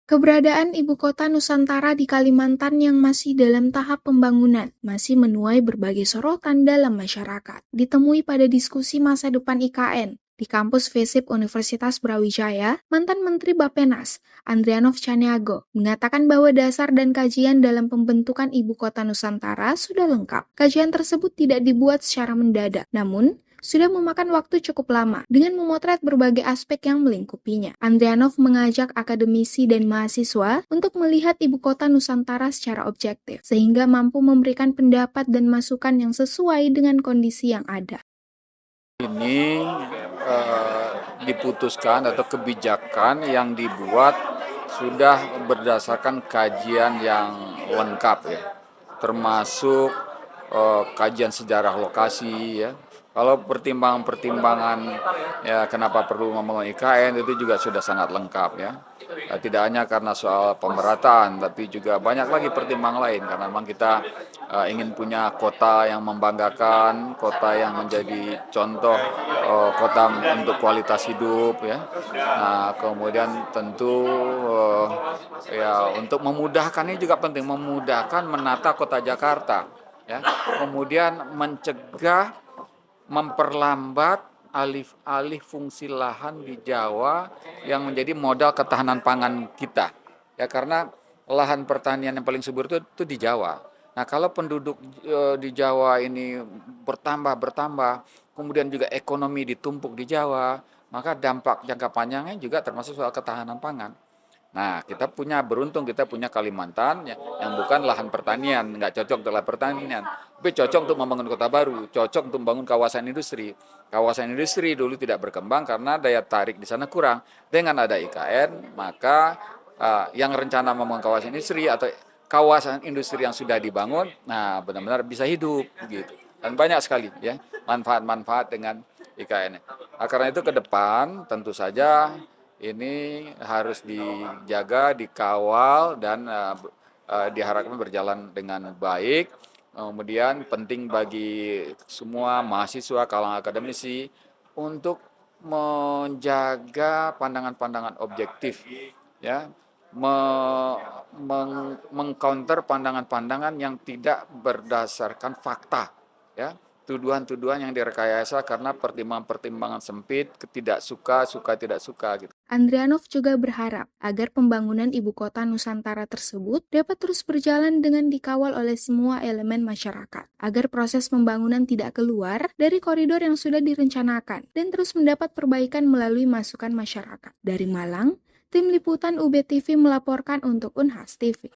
Keberadaan ibu kota Nusantara di Kalimantan yang masih dalam tahap pembangunan masih menuai berbagai sorotan dalam masyarakat. Ditemui pada diskusi masa depan IKN di kampus FESIP Universitas Brawijaya, mantan Menteri Bappenas, Andrianov Chaniago, mengatakan bahwa dasar dan kajian dalam pembentukan ibu kota Nusantara sudah lengkap. Kajian tersebut tidak dibuat secara mendadak, namun sudah memakan waktu cukup lama dengan memotret berbagai aspek yang melingkupinya. Andrianov mengajak akademisi dan mahasiswa untuk melihat ibu kota Nusantara secara objektif, sehingga mampu memberikan pendapat dan masukan yang sesuai dengan kondisi yang ada. Ini diputuskan atau kebijakan yang dibuat sudah berdasarkan kajian yang lengkap ya, termasuk kajian sejarah lokasi ya. Kalau pertimbangan-pertimbangan ya kenapa perlu membangun IKN itu juga sudah sangat lengkap ya. Tidak hanya karena soal pemerataan, tapi juga banyak lagi pertimbangan lain karena memang kita ingin punya kota yang membanggakan, kota yang menjadi contoh kota untuk kualitas hidup ya. Nah, kemudian tentu ya untuk memudahkan ini juga penting, memudahkan menata kota Jakarta ya. Kemudian mencegah, memperlambat alih-alih fungsi lahan di Jawa yang menjadi modal ketahanan pangan kita. Ya karena lahan pertanian yang paling subur itu di Jawa. Nah, kalau penduduk di Jawa ini bertambah, kemudian juga ekonomi ditumpuk di Jawa, maka dampak jangka panjangnya juga termasuk soal ketahanan pangan. Nah, beruntung kita punya Kalimantan yang bukan lahan pertanian, nggak cocok untuk lahan pertanian. Tapi cocok untuk membangun kota baru, cocok untuk membangun kawasan industri. Kawasan industri dulu tidak berkembang karena daya tarik di sana kurang. Dengan ada IKN, maka yang rencana membangun kawasan industri atau kawasan industri yang sudah dibangun, nah benar-benar bisa hidup gitu. Dan banyak sekali ya manfaat-manfaat dengan IKN. Nah, karena itu ke depan tentu saja ini harus dijaga, dikawal, dan diharapkan berjalan dengan baik. Kemudian penting bagi semua mahasiswa, kalangan akademisi untuk menjaga pandangan-pandangan objektif, ya, mengcounter pandangan-pandangan yang tidak berdasarkan fakta, ya. Tuduhan-tuduhan yang direkayasa karena pertimbangan-pertimbangan sempit, suka tidak suka gitu. Andrianov juga berharap agar pembangunan ibu kota Nusantara tersebut dapat terus berjalan dengan dikawal oleh semua elemen masyarakat, agar proses pembangunan tidak keluar dari koridor yang sudah direncanakan dan terus mendapat perbaikan melalui masukan masyarakat. Dari Malang, Tim Liputan UB TV melaporkan untuk Unhas TV.